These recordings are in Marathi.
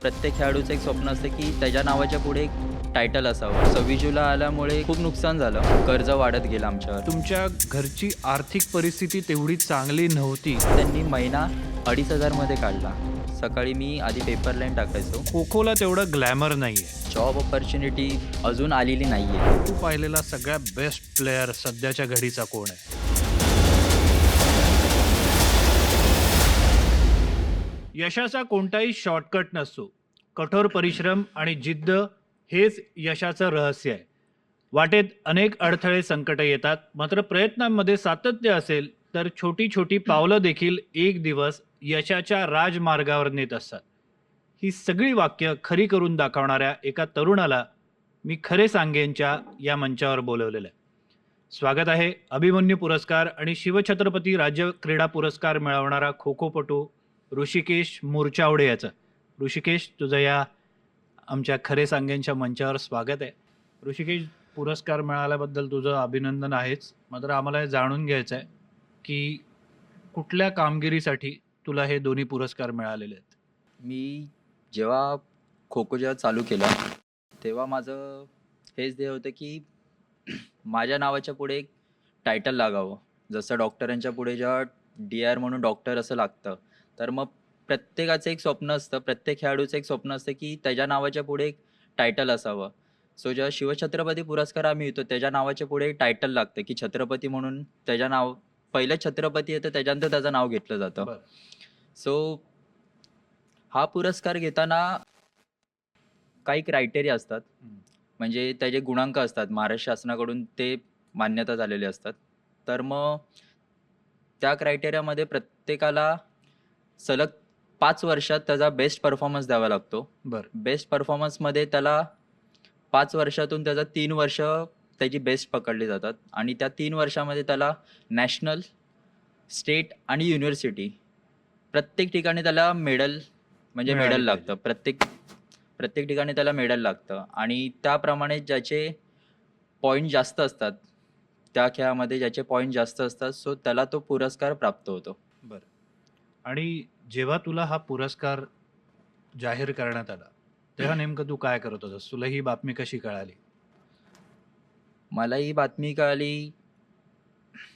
प्रत्येक खेळाडूचं एक स्वप्न असतं की त्याच्या नावाच्या पुढे एक टायटल असावं. 26 जुलै आल्यामुळे खूप नुकसान झालं. कर्ज वाढत गेलं आमच्यावर. तुमच्या घरची आर्थिक परिस्थिती तेवढी चांगली नव्हती. त्यांनी महिना 2,500 मध्ये काढला. सकाळी मी आधी पेपर लाईन टाकायचो. खो-खोला तेवढं ग्लॅमर नाहीये. जॉब ऑपॉर्च्युनिटी अजून आलेली नाहीये. तू पाहिलेला सगळ्यात बेस्ट प्लेअर सध्याच्या घडीचा कोण आहे? यशाचा कोणताही शॉर्टकट नसतो. कठोर परिश्रम आणि जिद्द हेच यशाचं रहस्य आहे. वाटेत अनेक अडथळे संकट येतात, मात्र प्रयत्नांमध्ये सातत्य असेल तर छोटी छोटी पावलं देखील एक दिवस यशाच्या राजमार्गावर नेत असतात. ही सगळी वाक्य खरी करून दाखवणाऱ्या एका तरुणाला मी खरे सांगेनच्या या मंचावर बोलवलेलं आहे. स्वागत आहे अभिमन्यू पुरस्कार आणि शिवछत्रपती राज्य क्रीडा पुरस्कार मिळवणारा खो खोपटू ऋषिकेश मोरचावडे याचं. ऋषिकेश, तुझं या आमच्या खरे सांगेनच्या मंचावर स्वागत आहे. ऋषिकेश, पुरस्कार मिळाल्याबद्दल तुझं अभिनंदन आहेच, मात्र आम्हाला हे जाणून घ्यायचं आहे की कुठल्या कामगिरीसाठी तुला हे दोन्ही पुरस्कार मिळालेले आहेत? मी जेव्हा खो-खो चालू केला, तेव्हा माझं हेच ध्येय होतं की माझ्या नावाच्या पुढे एक टायटल लागावं. जसं डॉक्टरांच्या पुढे जेव्हा डी-आर म्हणून डॉक्टर असं लागतं, तर मग प्रत्येकाचं एक स्वप्न असतं, प्रत्येक खेळाडूचं एक स्वप्न असतं की त्याच्या नावाच्या पुढे एक टायटल असावं. सो जेव्हा शिवछत्रपती पुरस्कार आम्ही येतो, त्याच्या नावाच्या पुढे एक टायटल लागतं की छत्रपती म्हणून त्याच्या नाव पहिलं छत्रपती येतं, त्याच्यानंतर त्याचं नाव घेतलं जातं. बरं. सो हा पुरस्कार घेताना काही क्रायटेरिया असतात. म्हणजे त्याचे गुणांक असतात. महाराष्ट्र शासनाकडून ते मान्यता झालेले असतात. तर मग त्या क्रायटेरियामध्ये प्रत्येकाला सलग 5 वर्षात त्याचा बेस्ट परफॉर्मन्स द्यावा लागतो. बरं. बेस्ट परफॉर्मन्समध्ये त्याला 5 वर्षातून त्याचा 3 वर्ष त्याची बेस्ट पकडली जातात आणि त्या 3 वर्षामध्ये त्याला नॅशनल, स्टेट आणि युनिव्हर्सिटी प्रत्येक ठिकाणी त्याला मेडल मिळाली मेडल पाहिजे. लागतं. प्रत्येक प्रत्येक ठिकाणी त्याला मेडल लागतं आणि त्याप्रमाणे ज्याचे पॉईंट जास्त असतात, त्या खेळामध्ये ज्याचे पॉईंट जास्त असतात, सो त्याला तो पुरस्कार प्राप्त होतो. बरं. आणि जेव्हा तुला हा पुरस्कार जाहीर करण्यात आला, तेव्हा नेमकं तू काय करत होतास? तुला ही बातमी कशी कळाली? मला ही बातमी कळाली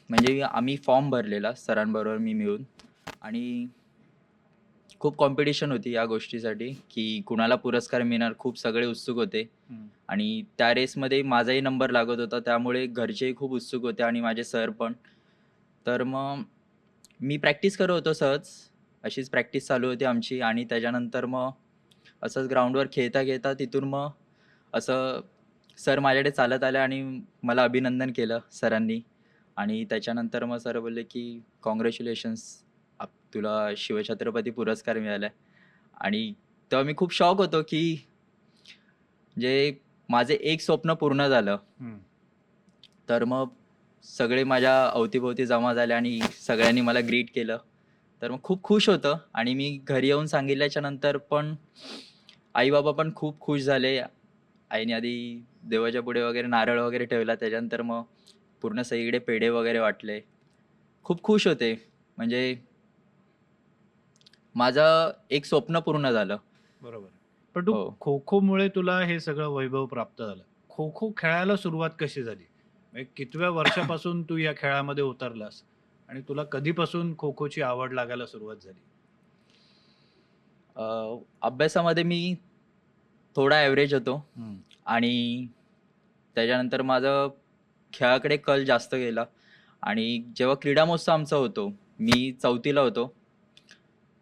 म्हणजे आम्ही फॉर्म भरलेला सरांबरोबर मी मिळून आणि खूप कॉम्पिटिशन होती या गोष्टीसाठी की कुणाला पुरस्कार मिळणार. खूप सगळे उत्सुक होते आणि त्या रेसमध्ये माझाही नंबर लागत होता. त्यामुळे घरचेही खूप उत्सुक होते आणि माझे सर पण. तर मग मी प्रॅक्टिस करत होतो सहज. अशीच प्रॅक्टिस चालू होती आमची आणि त्याच्यानंतर मग असंच ग्राउंडवर खेळता तिथून मग असं सर माझ्याकडे चालत आले आणि मला अभिनंदन केलं सरांनी आणि त्याच्यानंतर मग सर बोलले की कॉंग्रॅच्युलेशन्स, तुला शिवछत्रपती पुरस्कार मिळाला आणि तेव्हा मी खूप शॉक होतो की जे माझे एक स्वप्न पूर्ण झालं. तर मग सगळे माझ्या अवतीभोवती जमा झाले आणि सगळ्यांनी मला ग्रीट केलं. तर मग खूप खुश होतं आणि मी घरी येऊन सांगितल्याच्या नंतर पण आई-बाबा पण खूप खुश झाले. आईने आधी देवाच्या पुढे वगैरे नारळ वगैरे ठेवला. त्याच्यानंतर मग पूर्ण सगळीकडे पेढे वगैरे वाटले. खूप खुश होते. म्हणजे माझं एक स्वप्न पूर्ण झालं. बरोबर. पण तू हो. खो-खोमुळे तुला हे सगळं वैभव प्राप्त झालं. खो-खो खेळायला सुरुवात कशी झाली? म्हणजे कितव्या वर्षापासून तू या खेळामध्ये उतरलास आणि तुला कधीपासून खो-खोची आवड लागायला सुरुवात झाली? अभ्यासामध्ये मी थोडा ॲव्हरेज होतो हं. आणि त्याच्यानंतर माझं खेळाकडे कल जास्त गेला आणि जेव्हा क्रीडा महोत्सव आमचा होतो, मी 4थीला होतो.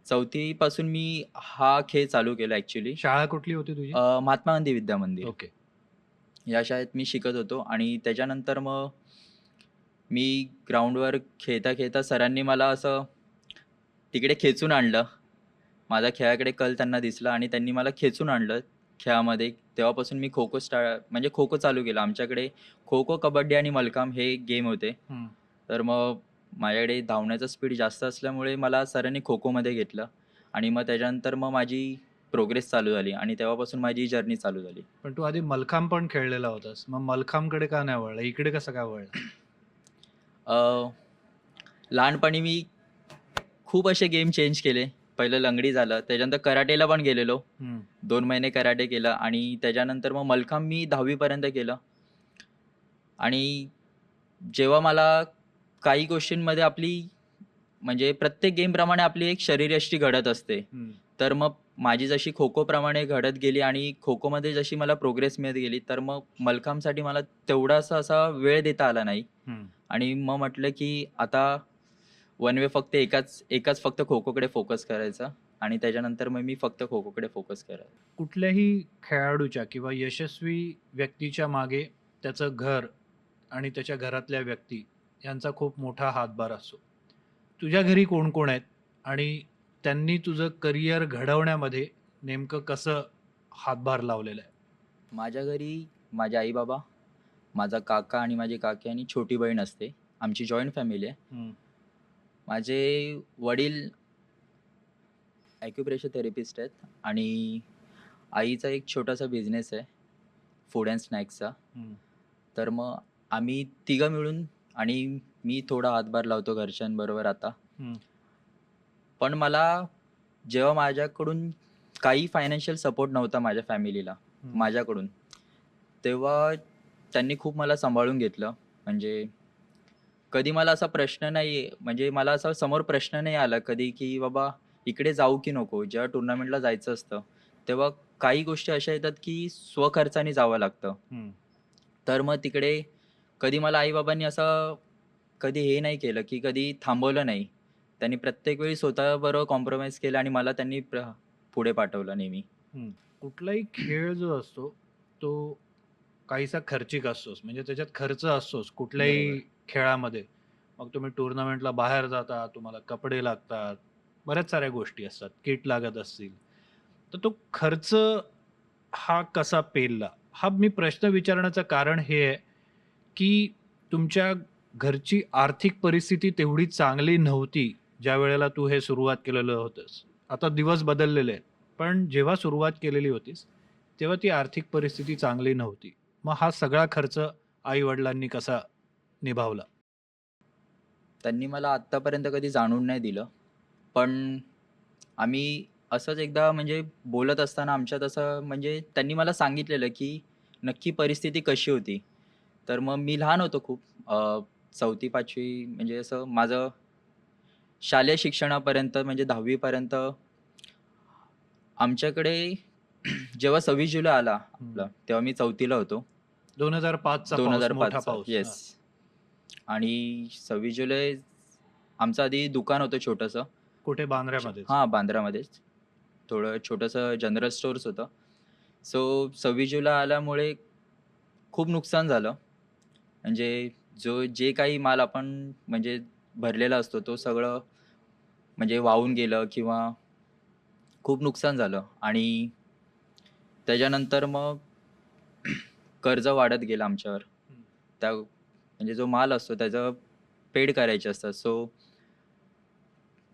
4थी पासून मी हा खेळ चालू केला ॲक्चुअली. शाळा कुठली होती तुझी? महात्मा गांधी विद्या मंदिर ओके. या शाळेत मी शिकत होतो आणि त्याच्यानंतर मग मी ग्राउंडवर खेळता सरांनी मला असं तिकडे खेचून आणलं. माझा खेळाकडे कल त्यांना दिसला आणि त्यांनी मला खेचून आणलं खेळामध्ये. तेव्हापासून मी खो-खो चालू केला. आमच्याकडे खो-खो, कबड्डी आणि मलखांब हे गेम होते. हं. तर मग माझ्याकडे धावण्याचा स्पीड जास्त असल्यामुळे मला सरांनी खो-खोमध्ये घेतलं आणि मग त्याच्यानंतर मग माझी प्रोग्रेस चालू झाली आणि तेव्हापासून माझी जर्नी चालू झाली. पण तू आधी मलखांब पण खेळलेला होतास. मग मलखांबकडे का नाही वळला? इकडे कसं काय वळला? अ, लहानपणी मी खूप असे गेम चेंज केले. पहिलं लंगडी झालं, त्याच्यानंतर कराटेला पण गेलेलो. हम्म. 2 महिने कराटे केलं आणि त्याच्यानंतर मग मलखांब मी 10वी पर्यंत केलं. आणि जेव्हा मला काही गोष्टींमध्ये आपली म्हणजे प्रत्येक गेमप्रमाणे आपली एक शरीरयष्टी घडत असते. हम्म. तर मग माझी जशी खो-खोप्रमाणे घडत गेली आणि खो-खोमध्ये जशी मला प्रोग्रेस मिळत गेली, तर मग मलखांबसाठी मला तेवढासा असा वेळ देता आला नाही. हम्म. आणि मग म्हटलं की आता वन वे फक्त एकाच एकाच फक्त खो-खोकडे फोकस करायचा आणि त्याच्यानंतर मग मी फक्त खो-खोकडे फोकस करायचा. कुठल्याही खेळाडूच्या किंवा यशस्वी व्यक्तीच्या मागे त्याचं घर आणि त्याच्या घरातल्या व्यक्ती यांचा खूप मोठा हातभार असतो. तुझ्या घरी कोण कोण आहेत आणि त्यांनी तुझं करिअर घडवण्यामध्ये नेमकं कसं हातभार लावलेला आहे? माझ्या घरी माझे आई-बाबा, माझा काका आणि माझी काकी आणि छोटी बहीण असते. आमची जॉइंट फॅमिली आहे. हम्म. माझे वडील ॲक्युप्रेशर थेरपिस्ट आहेत आणि आईचा एक छोटासा बिझनेस आहे, फूड अँड स्नॅक्सचा. हम्म. तर मग आम्ही तिघं मिळून आणि मी थोडा हातभार लावतो घरच्यांबरोबर आता. हम्म. पण मला जेव्हा माझ्याकडून काही फायनान्शियल सपोर्ट नव्हता माझ्या फॅमिलीला हम्म. माझ्याकडून, तेव्हा त्यांनी खूप मला सांभाळून घेतलं. म्हणजे कधी मला असा प्रश्न नाही म्हणजे मला असा समोर प्रश्न नाही आला कधी, की बाबा इकडे जाऊ की नको? जेव्हा टुर्नामेंटला जायचं असतं, तेव्हा काही गोष्टी अशा येतात, की स्वखर्चाने जावं लागतं. हम्म. तर मग तिकडे कधी मला आई-बाबांनी असं कधी हे नाही केलं, की कधी थांबवलं नाही. त्यांनी प्रत्येक वेळी स्वतःबरोबर कॉम्प्रोमाईज केलं आणि मला त्यांनी पुढे पाठवलं नेहमी. हम्म. कुठलाही खेळ जो असतो तो काहीसा खर्चिक असतोच, म्हणजे त्याच्यात खर्च असतोच कुठल्याही बरोबर. खेळामध्ये. मग तुम्ही टुर्नामेंटला बाहेर जाता, तुम्हाला कपडे लागतात, बऱ्याच साऱ्या गोष्टी असतात, किट लागत असतील. तर तो खर्च हा कसा पेलला? हा मी प्रश्न विचारण्याचं कारण हे आहे, की तुमच्या घरची आर्थिक परिस्थिती तेवढी चांगली नव्हती, ज्यावेळेला तू हे सुरुवात केलेलं होतंस. आता दिवस बदललेले आहेत. पण जेव्हा सुरुवात केलेली होतीस, तेव्हा ती आर्थिक परिस्थिती चांगली नव्हती. मग हा सगळा खर्च आई-वडिलांनी कसा निभावला? त्यांनी मला आत्तापर्यंत कधी जाणवून नाही दिलं. पण आम्ही असंच एकदा म्हणजे बोलत असताना आमच्यात असं म्हणजे त्यांनी मला सांगितलेलं, की नक्की परिस्थिती कशी होती. तर मग मी लहान होतो खूप. 4थी-5वी म्हणजे असं माझं शालेय शिक्षणापर्यंत म्हणजे 10वी पर्यंत आमच्याकडे जेव्हा 26 जुलै आला हं. आपला, तेव्हा मी 4थीला होतो. 2005चा पाऊस, मोठा 2005चा पाऊस. येस. हां. आणि 26 जुलै आमचं आधी दुकान होतं छोटंसं. कुठे बांद्र्यामध्येच. हां, बांद्रामध्येच. थोडं छोटंसं जनरल स्टोअर्स होतं. सो 26 जुलै आल्यामुळे खूप नुकसान झालं. म्हणजे जे काही माल आपण म्हणजे भरलेला असतो, तो सगळं म्हणजे वाहून गेलं किंवा खूप नुकसान झालं आणि त्याच्यानंतर मग कर्ज वाढत गेलं आमच्यावर. हं. त्या म्हणजे जो माल असतो त्याचं पेड करायचे असतात. सो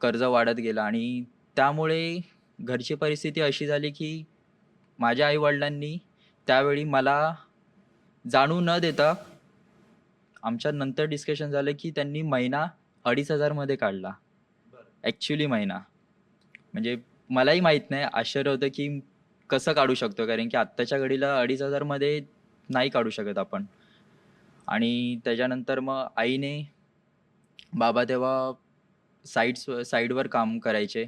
कर्ज वाढत गेलं आणि त्यामुळे घरची परिस्थिती अशी झाली, की माझ्या आई-वडिलांनी त्यावेळी मला जाणवू न देता आमच्या नंतर डिस्कशन झालं, की त्यांनी महिना 2,500 मध्ये काढला. बरं. ॲक्चुअली महिना. म्हणजे मलाही माहीत नाही. आश्चर्य होतं, की कसं काढू शकतो? कारण की आत्ताच्या घडीला 2,500 मध्ये नाही काढू शकत आपण. आणि त्याच्यानंतर मग आईने बाबा तेव्हा साईडवर काम करायचे.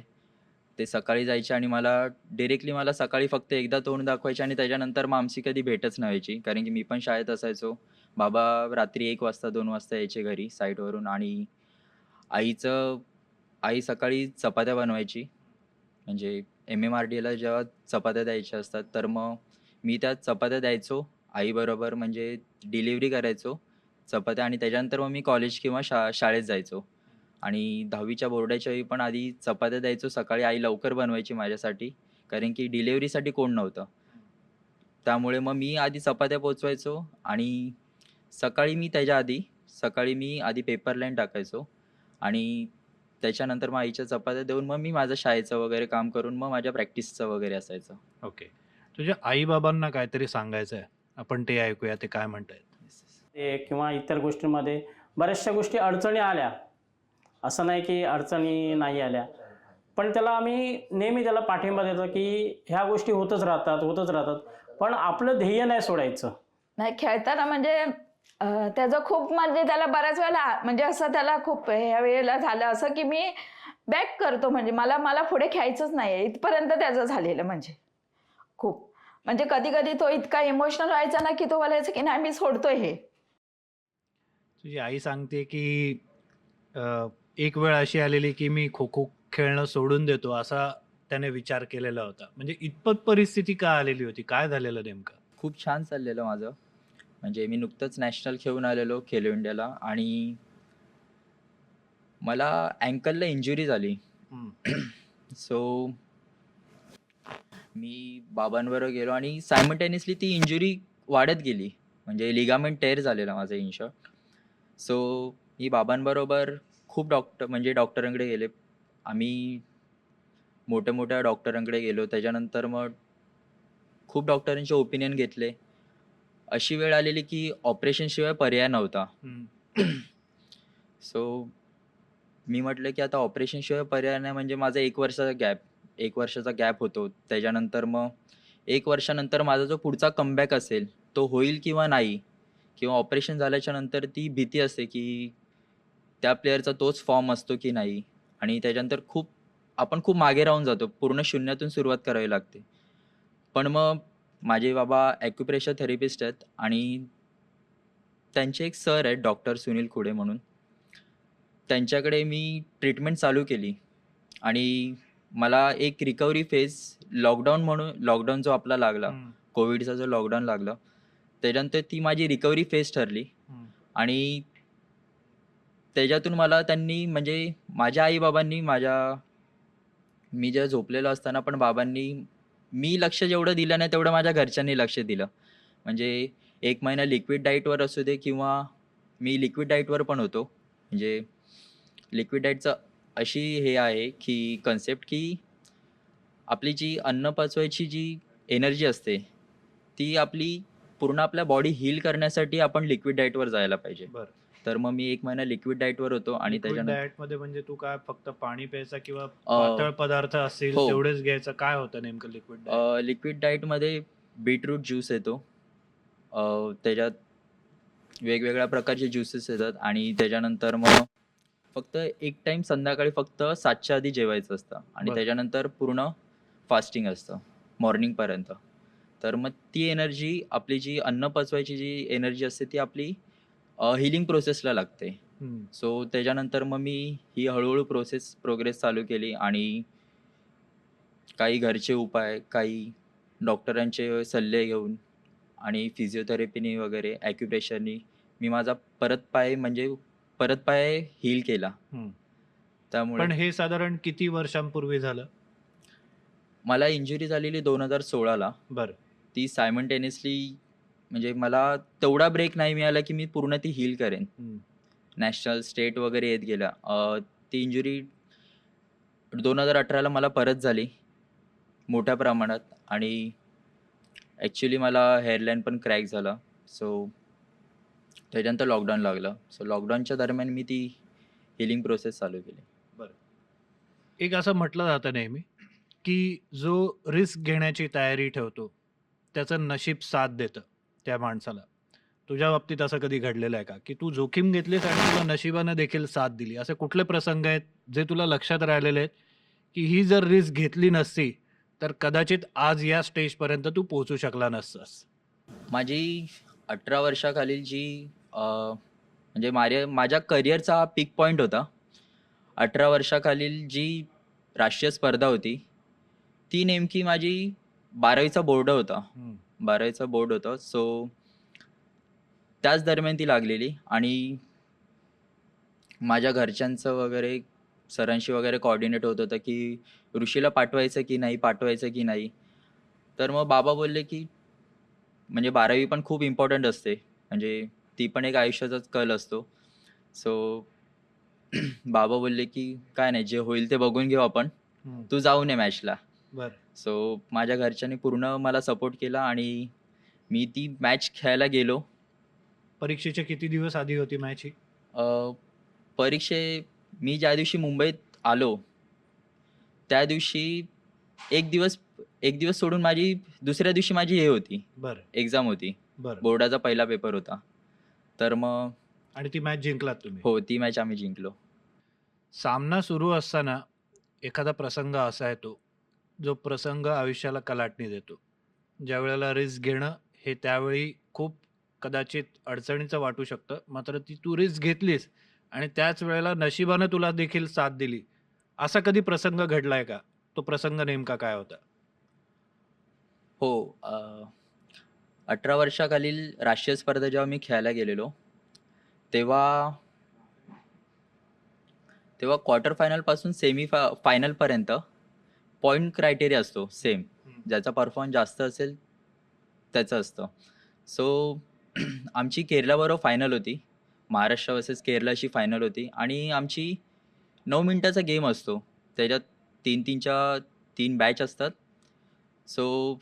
ते सकाळी जायचे आणि मला सकाळी फक्त एकदा तोंड दाखवायचे आणि त्याच्यानंतर मग आमची कधी भेटच नाही व्हायची. कारण की मी पण शाळेत असायचो. बाबा रात्री 1 वाजता, 2 वाजता यायचे घरी साईटवरून आणि आईचं आई सकाळी चपात्या बनवायची. म्हणजे एम-एम-आर-डीला जेव्हा चपात्या द्यायच्या असतात, तर मग मी त्या चपात्या द्यायचो आईबरोबर म्हणजे डिलिव्हरी करायचो चपात्या आणि त्याच्यानंतर मग मी कॉलेज किंवा शाळेत जायचो. आणि 10वीच्या बोर्डाच्या वेळी पण आधी चपात्या द्यायचो सकाळी. आई लवकर बनवायची माझ्यासाठी, कारण की डिलिव्हरीसाठी कोण नव्हतं. त्यामुळे मग मी आधी चपात्या पोचवायचो आणि सकाळी मी आधी पेपर लाईन टाकायचो आणि त्याच्यानंतर मग आईच्या चपात्या देऊन मग मी माझं शाळेचं वगैरे काम करून मग माझ्या प्रॅक्टिसचं वगैरे असायचं. ओके. तुझ्या आई-बाबांना काहीतरी सांगायचं आहे. आपण ते ऐकूया, ते काय म्हणतायत. ते किंवा इतर गोष्टींमध्ये बऱ्याचशा गोष्टी अडचणी आल्या. असं नाही की अडचणी नाही आल्या. पण त्याला आम्ही नेहमी त्याला पाठिंबा देतो की ह्या गोष्टी होतच राहतात, पण आपलं ध्येय नाही सोडायचं. नाही खेळताना म्हणजे त्याचं खूप म्हणजे त्याला बऱ्याच वेळेला म्हणजे असं त्याला खूप ह्या वेळेला झालं असं की मी बॅक करतो म्हणजे मला मला पुढे खेळायचंच नाही इथपर्यंत त्याचं झालेलं म्हणजे खूप म्हणजे कधी कधी तो इतका इमोशनल व्हायचा ना की तो बोलायचा की नाही मी सोडतोय हे. तुझी आई सांगते की एक वेळ अशी आलेली की मी खो खो खेळणं सोडून देतो असा त्याने विचार केलेला होता. म्हणजे इतपत परिस्थिती का आलेली होती? काय झालेलं नेमकं? खूप छान चाललेलं माझं. म्हणजे मी नुकतंच नॅशनल खेळून आलेलो खेलो इंडियाला आणि मला अँकलला इंजुरी झाली. हं. सो मी बाबांबरोबर गेलो आणि सायमल्टेनियसली ती इंजुरी वाढत गेली. म्हणजे लिगामेंट टेअर झालेला माझा इन शॉर्ट. सो मी बाबांबरोबर खूप म्हणजे डॉक्टरांकडे गेले. आम्ही मोठ्या-मोठ्या डॉक्टरांकडे गेलो. त्याच्यानंतर मग खूप डॉक्टरांचे ओपिनियन घेतले. अशी वेळ आलेली की ऑपरेशनशिवाय पर्याय नव्हता. हं. सो मी म्हटलं की आता ऑपरेशनशिवाय पर्याय नाही म्हणजे माझा 1 वर्षाचा गॅप होतो. त्याच्यानंतर मग 1 वर्षानंतर माझा जो पुढचा कमबॅक असेल, तो होईल किंवा नाही किंवा ऑपरेशन झाल्याच्या नंतर ती भीती असते की त्या प्लेयरचा तोच फॉर्म असतो की नाही आणि त्याच्यानंतर आपण खूप मागे राहून जातो. पूर्ण शून्यातून सुरुवात करावी लागते. पण मग माझे बाबा ॲक्युप्रेशर थेरपिस्ट आहेत आणि त्यांचे एक सर आहेत डॉक्टर सुनील खुडे म्हणून. त्यांच्याकडे मी ट्रीटमेंट चालू केली आणि मला एक रिकव्हरी फेज लॉकडाऊन जो आपला लागला, हं. कोविडचा जो लॉकडाऊन लागला, त्याच्यानंतर ती माझी रिकव्हरी फेज ठरली हं. आणि त्याच्यातून मला त्यांनी म्हणजे माझ्या आई-बाबांनी मी जेव्हा झोपलेलो असताना पण बाबांनी मी लक्ष जेवढं दिलं नाही तेवढं माझ्या घरच्यांनी लक्ष दिलं. म्हणजे 1 महिना लिक्विड डाएटवर असू दे किंवा मी लिक्विड डाएटवर पण होतो. म्हणजे लिक्विड डाएटचं अशी हे आहे की कन्सेप्ट की आपली जी अन्न पचवायची जी एनर्जी असते, ती पूर्ण आपल्या बॉडी हील करण्यासाठी आपण लिक्विड डाएटवर जायला पाहिजे. बरं. तर मग मी 1 महिना लिक्विड डाएटवर होतो आणि लिक्विड त्याच्यानंतर डाएटमध्ये म्हणजे तू काय फक्त पाणी प्यायचा किंवा अ, पातळ पदार्थ असतील हो. तेवढेच घ्यायचं? काय होतं नेमकं लिक्विड डाएट? लिक्विड डाएटमध्ये बीटरूट ज्यूस येतो. त्याच्यात वेगवेगळ्या प्रकारचे ज्युसेस येतात आणि त्याच्यानंतर मग फक्त एक टाईम संध्याकाळी फक्त 7च्या आधी जेवायचं असतं आणि बरं. त्याच्यानंतर पूर्ण फास्टिंग असतं मॉर्निंगपर्यंत. तर मग ती एनर्जी आपली जी अन्न पचवायची जी एनर्जी असते ती आपली हीलिंग प्रोसेसला लागते. हं. सो त्याच्यानंतर मग मी ही हळू प्रोग्रेस चालू केली आणि काही घरचे उपाय, काही डॉक्टरांचे सल्ले घेऊन आणि फिजिओथेरपीनी वगैरे ॲक्युप्रेशरनी मी माझा परत पाय हील केला. हं. त्यामुळे पण हे साधारण किती वर्षांपूर्वी झालं? मला इंजुरी झालेली 2016ला. बरं. ती सायमल्टेनियसली म्हणजे मला तेवढा ब्रेक नाही मिळाला, की मी पूर्ण ती हील करेन. हं. नॅशनल, स्टेट वगैरे येत गेल्या. ती इंजुरी 2018ला मला परत झाली मोठ्या प्रमाणात आणि ॲक्चुअली मला हेअरलाईन पण क्रॅक झाला. सो त्याच्यानंतर लॉकडाऊन लागलं. सो लॉकडाऊनच्या दरम्यान मी ती हीलिंग प्रोसेस चालू केली. बरं. एक असं म्हटलं जातं नेहमी, की जो रिस्क घेण्याची तयारी ठेवतो, त्याचं नशीब साथ देतं त्या माणसाला. तुझ्या बाबतीत असं कधी घडलेलं आहे का, की तू जोखीम घेतलीस आणि तुला नशिबानं देखील साथ दिली? असे कुठले प्रसंग आहेत, जे तुला लक्षात राहिलेले आहेत, की ही जर रिस्क घेतली नसती, तर कदाचित आज या स्टेजपर्यंत तू पोहोचू शकला नसतास? माझी 18 वर्षाखालील जी म्हणजे माझ्या करिअरचा हा पीक पॉइंट होता. 18 वर्षाखालील जी राष्ट्रीय स्पर्धा होती, ती नेमकी माझी 12वीचा बोर्ड होता. हं. 12वीचा बोर्ड होता. सो त्याच दरम्यान ती लागलेली आणि माझ्या घरच्यांचं वगैरे सरांशी वगैरे कोऑर्डिनेट होत होतं, की ऋषीला पाठवायचं की नाही, पाठवायचं की नाही? तर मग बाबा बोलले, की म्हणजे 12वी पण खूप इम्पोर्टंट असते. म्हणजे ती पण एक आयुष्याचाच कल असतो. सो बाबा बोलले, की "काय नाही, जे होईल ते बघून घेऊ आपण. हं. तू जाऊन ये मॅचला." बरं. सो माझ्या घरच्यांनी पूर्ण मला सपोर्ट केला आणि मी ती मॅच खेळायला गेलो. परीक्षेच्या किती दिवस आधी होती मॅच ही? अ, परीक्षे मी ज्या दिवशी मुंबईत आलो, त्या दिवशी एक दिवस सोडून दुसऱ्या दिवशी माझी हे होती, बरं एक्झाम होती. बरं. बोर्डाचा पहिला पेपर होता. तर मग आणि ती मॅच जिंकलात तुम्ही. हो, ती मॅच आम्ही जिंकलो. सामना सुरू असताना एखादा प्रसंग असा येतो, जो प्रसंग आयुष्याला कलाटणी देतो. ज्या वेळेला रिस्क घेणं हे त्यावेळी खूप कदाचित अडचणीचं वाटू शकतं. मात्र ती तू रिस्क घेतलीस आणि त्याच वेळेला नशिबानं तुला देखील साथ दिली. असा कधी प्रसंग घडलाय का? तो प्रसंग नेमका काय होता? हो, 18 वर्षाखालील राष्ट्रीय स्पर्धा जेव्हा मी खेळायला गेलेलो, तेव्हा तेव्हा क्वार्टर फायनलपासून फायनलपर्यंत पॉइंट क्रायटेरिया असतो सेम. ज्याचा परफॉर्मन्स जास्त असेल त्याचं असतं. सो आमची केरलाबरोबर फायनल होती. महाराष्ट्र वर्सेस केरला अशी फायनल होती आणि आमची 9 मिनिटाचा गेम असतो. त्याच्यात 3 बॅच असतात. सो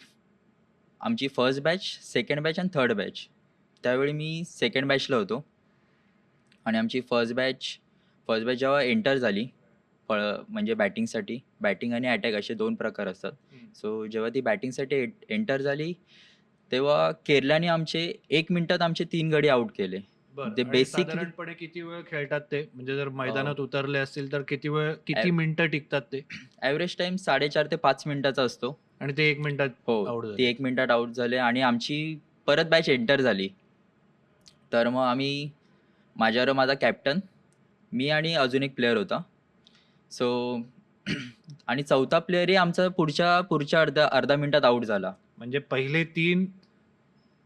आमची फर्स्ट बॅच, सेकंड बॅच आणि थर्ड बॅच. त्यावेळी मी सेकंड बॅचला होतो आणि आमची फर्स्ट बॅच जेव्हा एंटर झाली, म्हणजे बॅटिंगसाठी, बॅटिंग आणि अटॅक असे 2 प्रकार असतात. सो जेव्हा ती बॅटिंगसाठी एंटर झाली, तेव्हा केरलाने 1 मिनिटात आमचे 3 गडी आउट केले. बरं. ते आणि बेसिकली साधारणपणे किती वेळ खेळतात ते? म्हणजे जर मैदानात उतरले असतील तर किती मिनिटं टिकतात ते? ॲव्हरेज टाईम 4.5 ते 5 मिनिटाचा असतो. आणि ते 1 मिनिटात हो, आउट ती झाले. 1 मिनिटात आउट झाले आणि आमची परत बॅच एंटर झाली. तर मग माझ्याबरोबर माझा कॅप्टन, मी आणि अजून एक प्लेयर होता. सो आणि चौथा प्लेयरही आमचा पुढच्या अर्धा मिनिटात आउट झाला. म्हणजे पहिले 3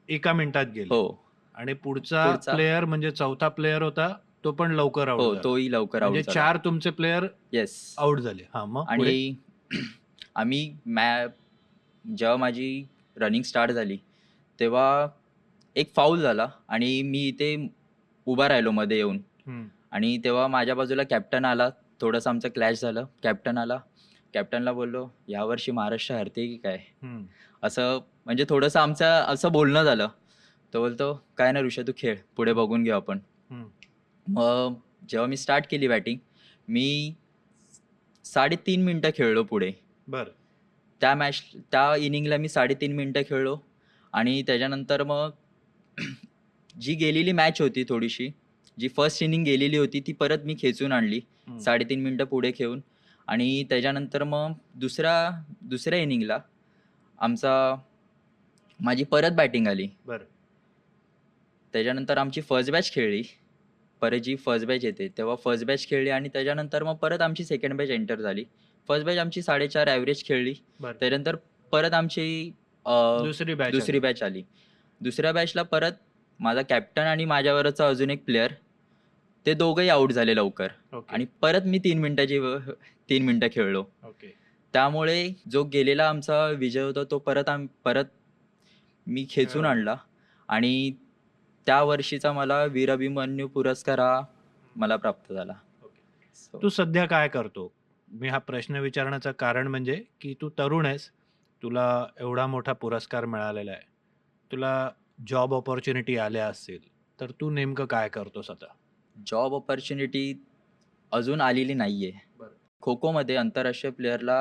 एका मिनिटात गेले. हो, आणि पुढचा प्लेयर म्हणजे चौथा प्लेयर होता, तो पण लवकर आउट हो, झाला. तोही लवकर म्हणजे आउट झाला. 4 तुमचे प्लेयर येस. आउट झाले. हां, मग पुढे? आणि आम्ही जेव्हा माझी रनिंग स्टार्ट झाली, तेव्हा एक फाऊल झाला आणि मी इथे उभा राहिलो मध्ये येऊन. हं. आणि तेव्हा माझ्या बाजूला कॅप्टन आला. थोडंसं आमचं क्लॅश झालं. कॅप्टन आला. कॅप्टनला बोललो, "यावर्षी महाराष्ट्र हरते की काय?" हं. असं म्हणजे थोडंसं आमचं असं बोलणं झालं. तो बोलतो, "काय नाही ऋषा, तू खेळ. पुढे बघून घेऊ आपण." हं. मग जेव्हा मी स्टार्ट केली बॅटिंग, मी 3.5 मिनिटं खेळलो पुढे. बरं. त्या इनिंगला मी 3.5 मिनिटं खेळलो आणि त्याच्यानंतर मग जी गेलेली मॅच होती थोडीशी, जी फर्स्ट इनिंग गेलेली होती, ती परत मी खेचून आणली. हं. 3.5 मिनिटं पुढे खेळून आणि त्याच्यानंतर मग दुसऱ्या इनिंगला माझी परत बॅटिंग आली. बरं. त्याच्यानंतर आमची फर्स्ट बॅच खेळली. परत जी फर्स्ट बॅच येते, तेव्हा फर्स्ट बॅच खेळली आणि त्याच्यानंतर मग परत आमची सेकंड बॅच एंटर झाली. फर्स्ट बॅच आमची 4.5 ॲव्हरेज खेळली. बरं. त्याच्यानंतर परत आमची दुसरी बॅच दुसरी आली. बॅच आली. दुसऱ्या बॅचला परत माझा कॅप्टन आणि माझ्याबरोबरचा अजून एक प्लेयर, ते दोघंही आउट झाले लवकर ओके. आणि परत मी 3 मिनिटं खेळलो. ओके. त्यामुळे जो गेलेला आमचा विजय होता, तो परत मी खेचून मिळवला. आणला आणि त्या वर्षीचा मला वीराभिमन्यू पुरस्कार हा मला प्राप्त झाला. ओके. So, तू सध्या काय करतो? मी हा प्रश्न विचारण्याचं कारण म्हणजे की तू तरुण आहेस. तुला एवढा मोठा पुरस्कार मिळालेला आहे. तुला जॉब अपॉर्च्युनिटी आल्या असतील, तर तू नेमकं काय करतोस आता? जॉब अपॉर्च्युनिटी अजून आलेली नाहीये. बरं. खो-खोमध्ये आंतरराष्ट्रीय प्लेयरला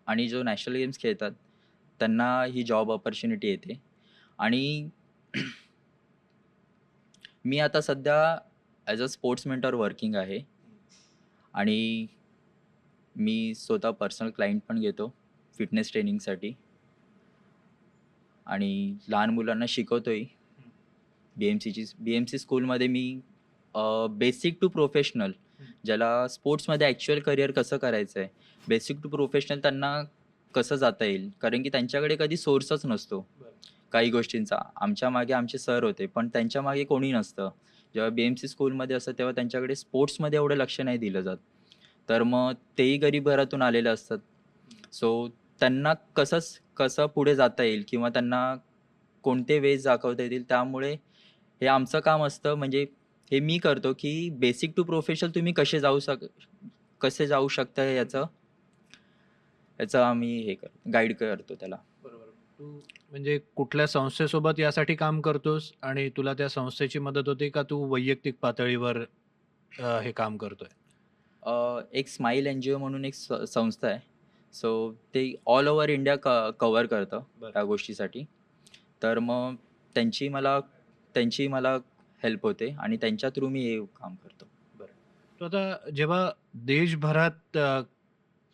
आणि जो नॅशनल गेम्स खेळतात, त्यांना ही जॉब अपॉर्च्युनिटी येते आणि मी आता सध्या as a sports mentor working आहे आणि मी स्वतः पर्सनल क्लायंट पण घेतो फिटनेस ट्रेनिंगसाठी आणि लहान मुलांना शिकवतोय. BMC स्कूलमध्ये मी बेसिक टू प्रोफेशनल, ज्याला स्पोर्ट्समध्ये ॲक्च्युअल करिअर कसं करायचं आहे, बेसिक टू प्रोफेशनल त्यांना कसं जाता येईल, कारण की त्यांच्याकडे कधी सोर्सच नसतो काही गोष्टींचा. आमच्या मागे आमचे सर होते, पण त्यांच्या मागे कोणी नसतं. जेव्हा BMC स्कूलमध्ये असतं तेव्हा त्यांच्याकडे स्पोर्ट्समध्ये एवढं लक्ष नाही दिलं जात. तर मग तेही गरीब घरातून आलेले असतात. सो त्यांना कसं पुढे जाता येईल किंवा त्यांना कोणते वेज दाखवता येतील, त्यामुळे हे आमचं काम असतं. म्हणजे हे मी करतो की बेसिक टू प्रोफेशनल तुम्ही कसे जाऊ शकता याचं आम्ही गाईड करतो त्याला. बरोबर. तू म्हणजे कुठल्या संस्थेसोबत यासाठी काम करतोस आणि तुला त्या संस्थेची मदत होते का तू वैयक्तिक पातळीवर हे काम करतोय? एक स्माईल NGO म्हणून एक संस्था आहे. सो ते ऑल ओव्हर इंडिया कव्हर करतं बरं. त्या गोष्टीसाठी. तर मग त्यांची मला हेल्प होते आणि त्यांच्या थ्रू मी हे काम करतो. तो आता जेव्हा देशभरात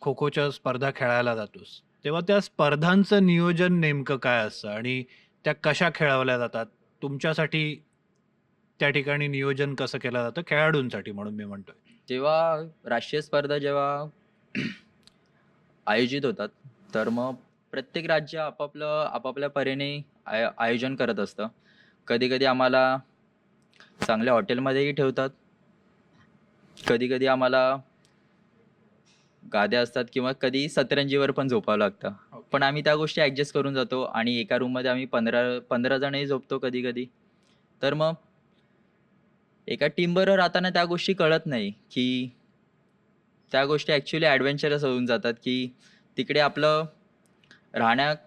खो खोच्या स्पर्धा खेळायला जातोस, तेव्हा त्या स्पर्धांचं नियोजन नेमकं काय असतं आणि त्या कशा खेळवल्या जातात? तुमच्यासाठी त्या ठिकाणी नियोजन कसं केलं जातं खेळाडूंसाठी म्हणून मी म्हणतोय? जेव्हा राष्ट्रीय स्पर्धा जेव्हा आयोजित होतात, तर मग प्रत्येक राज्य आपापल्या परीने आयोजन करत असतं. कधी-कधी आम्हाला चांगल्या हॉटेलमध्येही ठेवतात. कधी-कधी आम्हाला गाद्या असतात किंवा कधी सतरंजीवर पण झोपावं लागतं. पण आम्ही त्या गोष्टी ॲडजस्ट करून जातो आणि एका रूममध्ये आम्ही 15 जणही झोपतो कधी-कधी. तर मग एका टीमबरोबर राहताना त्या गोष्टी कळत नाही, की त्या गोष्टी ॲक्चुअली ॲडव्हेंचरस होऊन जातात, की तिकडे आपलं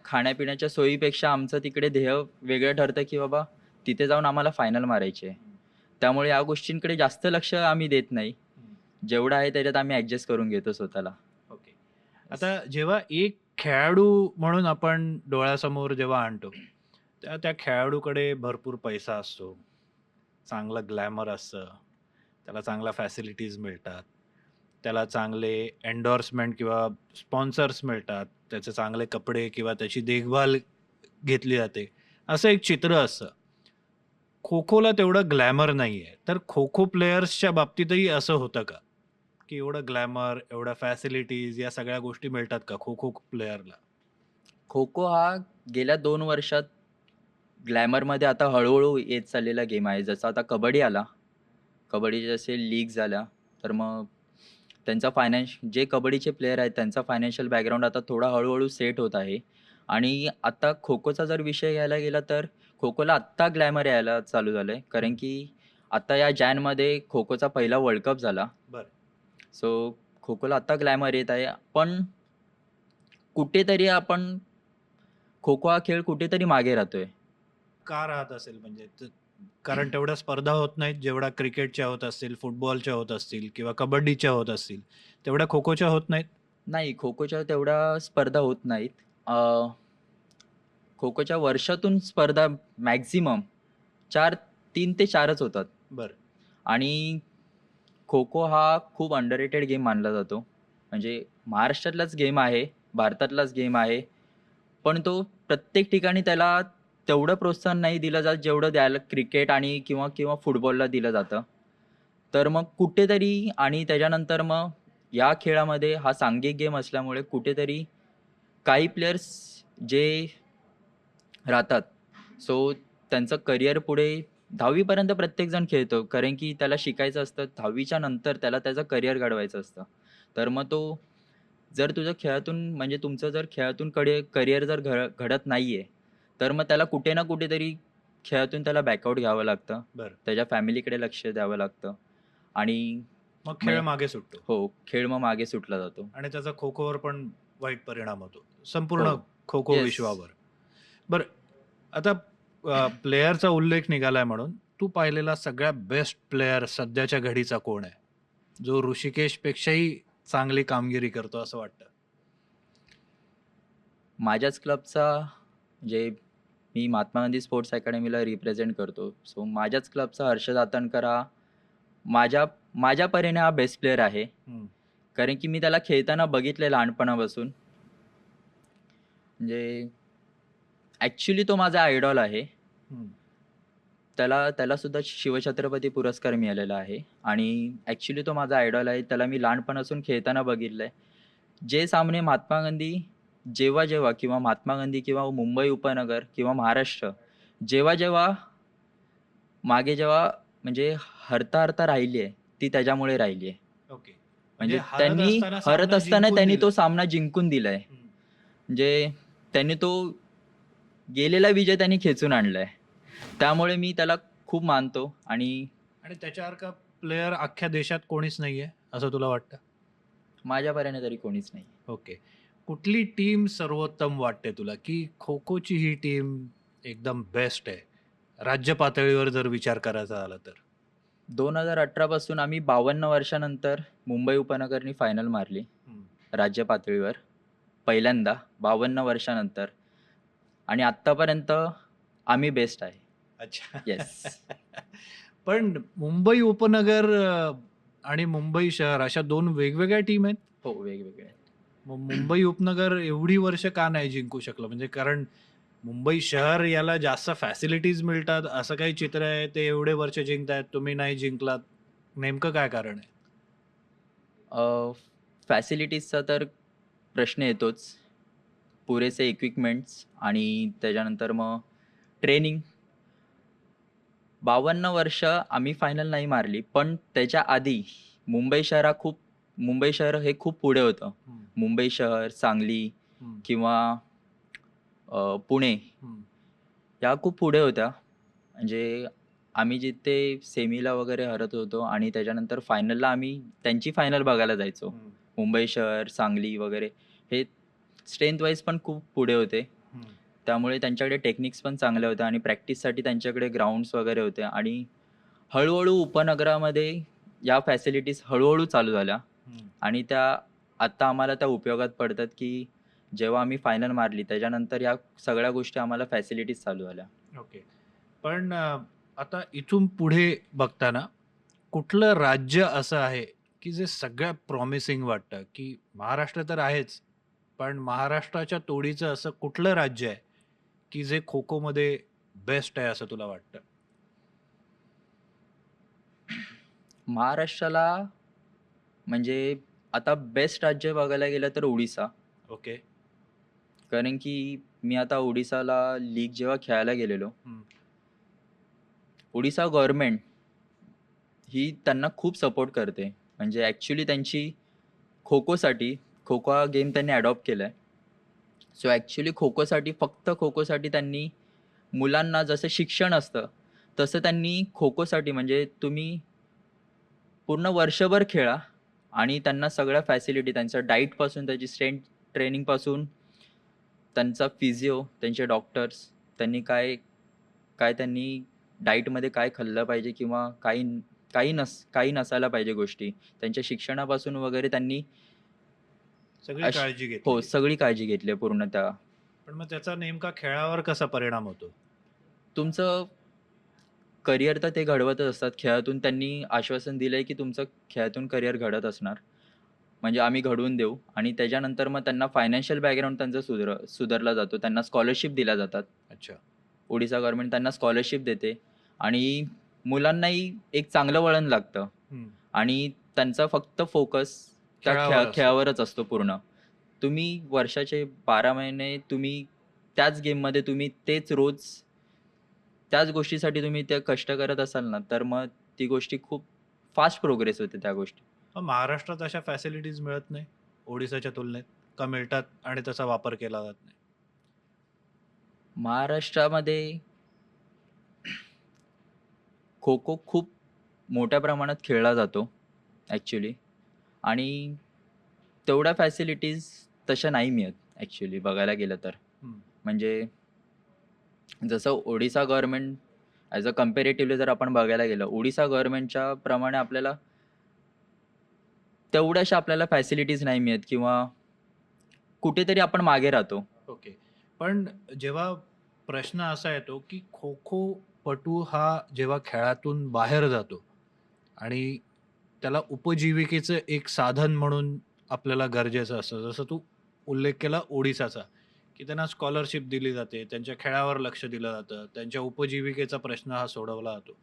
खाण्यापिण्याच्या सोयीपेक्षा आमचं तिकडे ध्येय वेगळं ठरतं, की बाबा तिथे जाऊन आम्हाला फायनल मारायची आहे. त्यामुळे या गोष्टींकडे जास्त लक्ष आम्ही देत नाही. जेवढं आहे त्याच्यात आम्ही ॲडजस्ट करून घेतो स्वतःला. ओके. आता जेव्हा एक खेळाडू म्हणून आपण डोळ्यासमोर जेव्हा आणतो, तेव्हा त्या खेळाडूकडे भरपूर पैसा असतो, चांगलं ग्लॅमर असतं, त्याला चांगल्या फॅसिलिटीज मिळतात, त्याला चांगले एंडोर्समेंट किंवा स्पॉन्सर्स मिळतात, त्याचे चांगले कपडे किंवा त्याची देखभाल घेतली जाते, असं एक चित्र असतं. खो-खोला तेवढं ग्लॅमर नाहीये. तर खो-खो प्लेयर्सच्या बाबतीतही असं होतं का? की एवढं ग्लॅमर, एवढ्या फॅसिलिटीज या सगळ्या गोष्टी मिळतात का खो-खो प्लेयरला? खो-खो हा गेल्या 2 वर्षात ग्लॅमरमध्ये आता हळू येत चाललेला गेम आहे. जसं आता कबड्डी आला. कबड्डीचे जसे लीग झाल्या, तर मग त्यांचा जे कबड्डीचे प्लेयर आहेत त्यांचा फायनान्शियल बॅकग्राऊंड आता थोडा हळू सेट होत आहे. आणि आता खो-खोचा जर विषय घ्यायला गेला तर खो-खोला आत्ता ग्लॅमर यायला चालू झालंय. कारण की आता या जॅनमध्ये खो-खोचा पहिला वर्ल्ड कप झाला. बरं. सो खो-खोला आत्ता ग्लॅमर येत आहे. पण कुठेतरी खो-खो हा खेळ कुठेतरी मागे राहतोय. का राहत असेल म्हणजे? कारण तेवढ्या स्पर्धा होत नाहीत, जेवढ्या क्रिकेटच्या होत असतील, फुटबॉलच्या होत असतील किंवा कबड्डीच्या होत असतील, तेवढ्या खो-खोच्या होत नाहीत? नाही, खो-खोच्या तेवढ्या स्पर्धा होत नाहीत. खो-खोच्या वर्षातून स्पर्धा मॅक्सिमम 3 ते 4च होतात. बरं. आणि खो-खो हा खूप अंडररेटेड गेम मानला जातो. म्हणजे महाराष्ट्रातलाच गेम आहे, भारतातलाच गेम आहे. पण तो प्रत्येक ठिकाणी त्याला तेवढं प्रोत्साहन नाही दिलं जात, जेवढं द्यायला क्रिकेट आणि किंवा किंवा फुटबॉलला दिलं जातं. तर मग कुठेतरी आणि त्याच्यानंतर मग या खेळामध्ये हा सांघिक गेम असल्यामुळे कुठेतरी काही प्लेयर्स जे राहतात. सो त्यांचं करिअर पुढे 10वी पर्यंत प्रत्येकजण खेळतो. कारण की त्याला शिकायचं असतं. 10वीच्या नंतर त्याला त्याचं करिअर घडवायचं असतं. तर मग जर तुझं खेळातून म्हणजे तुमचं जर खेळातून करिअर जर घडत नाहीये, तर मग त्याला कुठे ना कुठेतरी खेळातून त्याला बॅकआउट घ्यावं लागतं. बरं. त्याच्या फॅमिलीकडे लक्ष द्यावं लागतं आणि मग खेळ म्हणजे मागे सुटतो हो, खेळ मग मागे सुटला जातो. आणि त्याचा खो-खोवर पण वाईट परिणाम होतो. संपूर्ण हो. खो-खो येस. विश्वावर. बरं, आता प्लेयरचा उल्लेख निघालाय म्हणून तू पाहिलेला सगळ्यात बेस्ट प्लेयर सध्याच्या घडीचा कोण आहे? जो ऋषिकेशपेक्षाही चांगली कामगिरी करतो असं वाटतं? माझ्याच क्लबचा म्हणजे मी महात्मा गांधी स्पोर्ट्स अकॅडमीला रिप्रेझेंट करतो. सो माझ्याच क्लबचा हर्षद आतनकर हा माझ्या माझ्या परीने हा बेस्ट प्लेयर आहे. हं. कारण की मी त्याला खेळताना बघितलंय लहानपणापासून. म्हणजे ॲक्चुअली तो माझा आयडॉल आहे. हं. त्याला सुद्धा शिवछत्रपती पुरस्कार मिळालेला आहे आणि ॲक्चुअली तो माझा आयडॉल आहे. त्याला मी लहानपणापासून खेळताना बघितलंय. जे सामने महात्मा गांधी जेव्हा किंवा महात्मा गांधी किंवा मुंबई उपनगर किंवा महाराष्ट्र जेव्हा जेव्हा म्हणजे हरता राहिली आहे, ती त्याच्यामुळे राहिली आहे. ओके. म्हणजे हरत त्यांनी असताना हरत सामना असताना जिंकून त्यांनी दिला. तो सामना जिंकून दिलाय. हं. म्हणजे त्यांनी तो गेलेला विजय त्यांनी खेचून आणलाय. त्यामुळे मी त्याला खूप मानतो आणि आणि त्याच्यासारखा प्लेयर अख्ख्या देशात कोणीच नाहीये असं तुला वाटतं? माझ्यापर्यंत तरी कोणीच नाही. ओके. कुठली टीम सर्वोत्तम वाटते तुला, की खो-खोची ही टीम एकदम बेस्ट आहे? राज्य पातळीवर जर विचार करायचा झाला तर? 2018 पासून आम्ही 52 वर्षानंतर मुंबई उपनगरनी फायनल मारली हं. राज्य पातळीवर. पहिल्यांदा 52 वर्षानंतर आणि आत्तापर्यंत आम्ही बेस्ट आहे. अच्छा. येस. पण मुंबई उपनगर आणि मुंबई शहर अशा 2 वेगवेगळ्या टीम आहेत. हो, वेगवेगळे. मग मुंबई उपनगर एवढी वर्ष का नाही जिंकू शकलं? म्हणजे कारण मुंबई शहर याला जास्त फॅसिलिटीज मिळतात असं काही चित्र आहे, ते एवढे वर्ष जिंकतायत, तुम्ही नाही जिंकलात. नेमकं काय कारण आहे? फॅसिलिटीजचा तर प्रश्न येतोच. पुरेसे इक्विपमेंट्स आणि त्याच्यानंतर मग ट्रेनिंग. 52 वर्ष आम्ही फायनल नाही मारली, पण त्याच्या आधी मुंबई शहर हे खूप पुढे होतं. हं, मुंबई शहर, सांगली हं, किंवा पुणे हं, या खूप पुढे होत्या. म्हणजे आम्ही जिथे सेमीला वगैरे हरत होतो आणि त्याच्यानंतर फायनलला आम्ही त्यांची फायनल बघायला जायचो. हं, मुंबई शहर, सांगली वगैरे हे स्ट्रेंथ वाईज पण खूप पुढे होते. हं. त्यामुळे त्यांच्याकडे टेक्निक्स पण चांगल्या होत्या आणि प्रॅक्टिससाठी त्यांच्याकडे ग्राउंड्स वगैरे होते आणि हळू-हळू उपनगरामध्ये या फॅसिलिटीज हळू-हळू चालू झाल्या हं. आणि आता आम्हाला त्या उपयोगात पडतात, की जेव्हा आम्ही फायनल मारली त्याच्यानंतर या सगळ्या गोष्टी आम्हाला फॅसिलिटीज चालू झाल्या. ओके. पण आता इथून पुढे बघताना कुठलं राज्य असं आहे, की जे सगळ्यात प्रॉमिसिंग वाटतं, की महाराष्ट्र तर आहेच, पण महाराष्ट्राच्या तोडीचं असं कुठलं राज्य आहे, की जे खो-खोमध्ये बेस्ट आहे असं तुला वाटतं? महाराष्ट्राला म्हणजे आता बेस्ट राज्य बघायला गेलं तर ओडिसा. ओके. कारण की मी आता ओडिसाला लीग जेव्हा खेळायला गेलेलो, हं, ओडिसा गव्हर्नमेंट ही त्यांना खूप सपोर्ट करते. म्हणजे ॲक्चुअली त्यांची खो-खोसाठी खो-खो हा गेम त्यांनी अडॉप्ट केलाय. सो ॲक्चुअली फक्त खो-खोसाठी त्यांनी मुलांना जसं शिक्षण असतं, तसं त्यांनी खो-खोसाठी म्हणजे तुम्ही पूर्ण वर्षभर खेळा आणि त्यांना सगळ्या फॅसिलिटी त्यांचं डाएटपासून त्याची स्ट्रेंथ ट्रेनिंगपासून त्यांचा फिजिओ, त्यांचे डॉक्टर्स, त्यांनी काय काय त्यांनी डाएटमध्ये काय खाल्लं पाहिजे किंवा काही नसायला पाहिजे गोष्टी. त्यांच्या शिक्षणापासून वगैरे त्यांनी सगळी अश काळजी हो, घेतलेली. सगळी काळजी घेतली आहे पूर्ण त्या. पण मग त्याचा नेमका खेळावर कसा परिणाम होतो? तुमचं करिअर तर ते घडवतच असतात. खेळातून त्यांनी आश्वासन दिलंय, की तुमचं खेळातून करिअर घडत असणार. म्हणजे आम्ही घडवून देऊ आणि त्याच्यानंतर मग त्यांना फायनान्शियल बॅकग्राऊंड त्यांचा सुधारला जातो. त्यांना स्कॉलरशिप दिल्या जातात. अच्छा. ओडिशा गव्हर्नमेंट त्यांना स्कॉलरशिप देते आणि मुलांनाही एक चांगलं वळण लागतं हं. आणि त्यांचा फक्त फोकस त्या खेळावर असतो. खेळावरच असतो पूर्ण. तुम्ही वर्षाचे 12 महिने तुम्ही त्याच गेममध्ये तुम्ही तेच रोज त्याच गोष्टीसाठी तुम्ही ते कष्ट करत असाल ना, तर मग ती गोष्टी खूप फास्ट प्रोग्रेस होते त्या गोष्टी. मग महाराष्ट्रात अशा फॅसिलिटीज मिळत नाही, ओडिसाच्या तुलनेत? का मिळतात आणि त्याचा वापर केला जात नाही? महाराष्ट्रामध्ये खो-खो खूप मोठ्या प्रमाणात खेळला जातो ॲक्चुअली आणि तेवढ्या फॅसिलिटीज तशा नाही मिळत ॲक्चुअली बघायला गेलं तर. हं. म्हणजे जसं Odisha government as a comparatively जर आपण बघायला गेलं, ओडिशा गव्हर्नमेंटच्या प्रमाणे तेवढ्याशा आपल्याला फॅसिलिटीज नाही मिळत किंवा कुठेतरी आपण मागे राहतो. ओके. पण जेव्हा प्रश्न असा येतो, की खो-खो पटू हा जेव्हा खेळातून बाहेर जातो आणि त्याला उपजीविकेचं एक साधन म्हणून आपल्याला गरजेचं असतं. जसं तू उल्लेख केला ओडिसाचा, की त्यांना स्कॉलरशिप दिली जाते, त्यांच्या खेळावर लक्ष दिलं जातं, त्यांच्या उपजीविकेचा प्रश्न हा सोडवला जातो.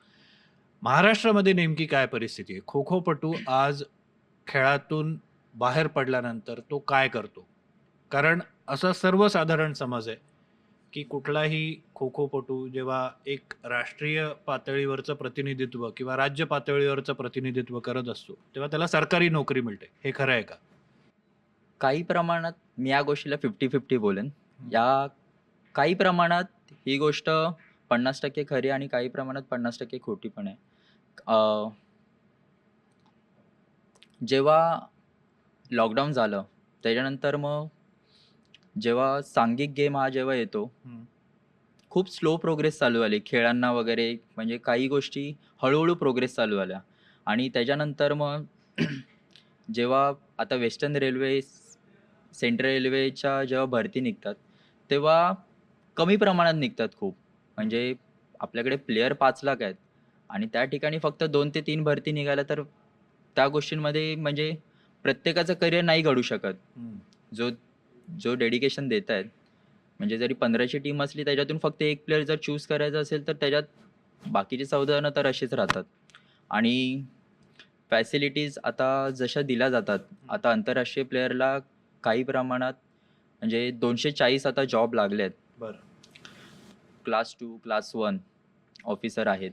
महाराष्ट्रामध्ये नेमकी काय परिस्थिती आहे? खो-खोपटू आज खेळातून बाहेर पडल्यानंतर तो काय करतो? कारण असा सर्वसाधारण समज आहे, की कुठलाही खो-खोपटू जेव्हा एक राष्ट्रीय पातळीवरचं प्रतिनिधित्व किंवा राज्य पातळीवरचं प्रतिनिधित्व करत असतो, तेव्हा त्याला सरकारी नोकरी मिळते. हे खरं आहे का? काही प्रमाणात मी या गोष्टीला 50-50 बोलेन. हं. या काही प्रमाणात ही गोष्ट 50% खरी आणि काही प्रमाणात 50% खोटी पण आहे. अ, जेव्हा लॉकडाऊन झालं, त्याच्यानंतर मग जेव्हा सांघिक गेम हा जेव्हा येतो, हं. खूप स्लो प्रोग्रेस चालू झाली खेळांना वगैरे. म्हणजे काही गोष्टी हळू प्रोग्रेस चालू झाल्या आणि त्याच्यानंतर मग जेव्हा आता वेस्टर्न रेल्वे सेंट्रल रेल्वेच्या जेव्हा भरती निघतात तेव्हा कमी प्रमाणात निघतात खूप. म्हणजे आपल्याकडे प्लेयर 5 लाख आहेत आणि त्या ठिकाणी फक्त 2 ते 3 भरती निघाल्या तर त्या गोष्टींमध्ये म्हणजे प्रत्येकाचं करिअर नाही घडू शकत. जो जो डेडिकेशन देत आहेत म्हणजे जरी 15ची टीम असली त्याच्यातून फक्त एक प्लेयर जर चूज करायचा असेल तर त्याच्यात बाकीचे 14 जण तर असेच राहतात. आणि फॅसिलिटीज आता जशा दिल्या जातात, आता आंतरराष्ट्रीय प्लेयरला काही प्रमाणात म्हणजे 240 आता जॉब लागले आहेत. बरं. क्लास 2, क्लास 1 ऑफिसर आहेत,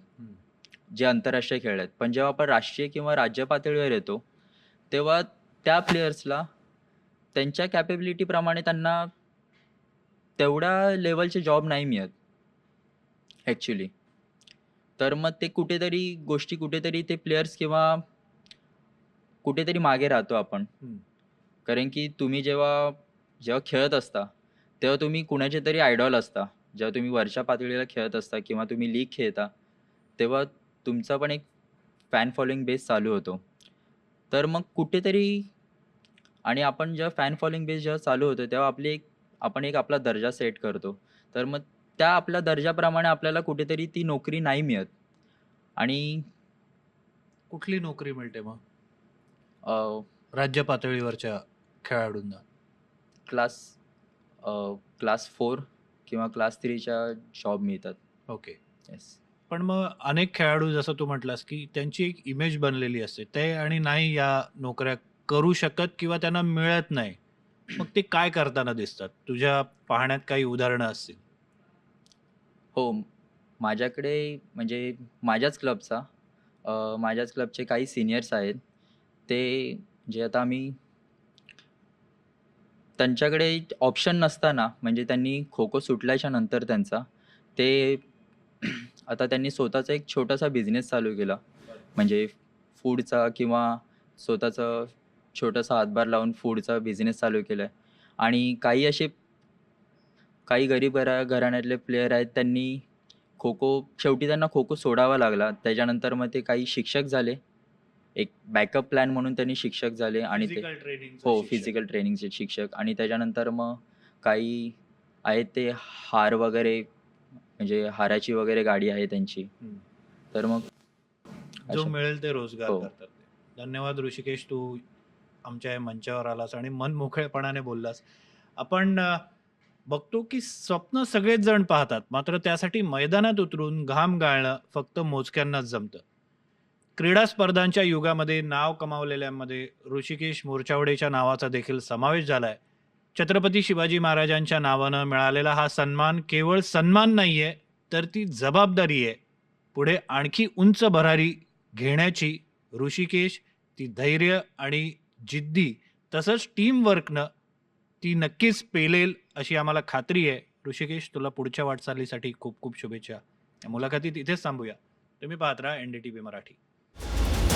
जे आंतरराष्ट्रीय खेळ आहेत. पण जेव्हा आपण राष्ट्रीय किंवा राज्य पातळीवर येतो, तेव्हा त्या प्लेयर्सला त्यांच्या कॅपेबिलिटीप्रमाणे त्यांना तेवढ्या लेव्हलचे जॉब नाही मिळत ॲक्चुअली. तर मग ते कुठेतरी ते प्लेयर्स किंवा कुठेतरी मागे राहतो आपण. कारण की तुम्ही जेव्हा जेव्हा खेळत असता, तेव्हा तुम्ही कुणाचे तरी आयडॉल असता. जेव्हा तुम्ही वरच्या पातळीला खेळत असता किंवा तुम्ही लीग खेळता, तेव्हा तुमचा पण एक फॅन फॉलोइंग बेस चालू होतो. तर मग कुठेतरी आणि आपण जेव्हा फॅन फॉलोइंग बेस जेव्हा चालू होतो, तेव्हा आपण एक आपला दर्जा सेट करतो. तर मग त्या आपल्या दर्जाप्रमाणे आपल्याला कुठेतरी ती नोकरी नाही मिळत आणि कुठली नोकरी मिळते मग अ, राज्य पातळीवरच्या खेळाडूंना? क्लास क्लास 4 किंवा क्लास 3च्या जॉब मिळतात. ओके. येस. पण मग अनेक खेळाडू जसं तू म्हटलास, की त्यांची एक इमेज बनलेली असते. ते आणि नाही या नोकऱ्या करू शकत किंवा त्यांना मिळत नाही. मग ते काय करताना दिसतात? तुझ्या पाहण्यात काही उदाहरणं असतील? हो, माझ्याकडे म्हणजे माझ्याच क्लबचे काही सीनियर्स आहेत. ते जे आता आम्ही त्यांच्याकडे ऑप्शन नसताना म्हणजे त्यांनी खो-खो सुटल्याच्या नंतर ते आता त्यांनी स्वतःचा एक छोटासा बिझनेस चालू केला. म्हणजे फूडचा किंवा स्वतःचा छोटासा हातभार लावून फूडचा बिझनेस चालू केलाय. आणि काही गरीब घराण्यातले प्लेयर आहेत शेवटी त्यांना खो-खो सोडावा लागला. त्याच्यानंतर मग ते काही शिक्षक झाले. एक बॅकअप प्लॅन म्हणून त्यांनी शिक्षक झाले आणि ते फिजिकल ट्रेनिंगचं हो, शिक्षण. फिजिकल ट्रेनिंगचे शिक्षक आणि त्याच्यानंतर मग काही आहेत ते हार वगैरे म्हणजे हाराची वगैरे गाडी आहे त्यांची. हं. तर मग जो अशा मिळेल ते रोजगार हो. करतात ते. धन्यवाद ऋषिकेश, तू आमच्या या मंचावर आलास आणि मन मोकळेपणाने बोललास. आपण बघतो की स्वप्न सगळेच जण पाहतात, मात्र त्यासाठी मैदानात उतरून घाम गाळणं फक्त मोजक्यांनाच जमतं. क्रीडा स्पर्धांच्या युगामध्ये नाव कमावलेल्यांमध्ये ऋषिकेश मोरचावडेच्या नावाचा देखील समावेश झालाय. छत्रपती शिवाजी महाराजांच्या नावानं मिळालेला हा सन्मान केवळ सन्मान नाहीये, तर ती जबाबदारी आहे. पुढे आणखी उंच भरारी घेण्याची ऋषिकेश ती धैर्य आणि जिद्दी तसंच टीमवर्कनं ती नक्कीच पेलेल अशी आम्हाला खात्री आहे. ऋषिकेश, तुला पुढच्या वाटचालीसाठी खूप खूप शुभेच्छा. या मुलाखतीत इथेच थांबूया. तुम्ही पाहत राहा NDTV मराठी.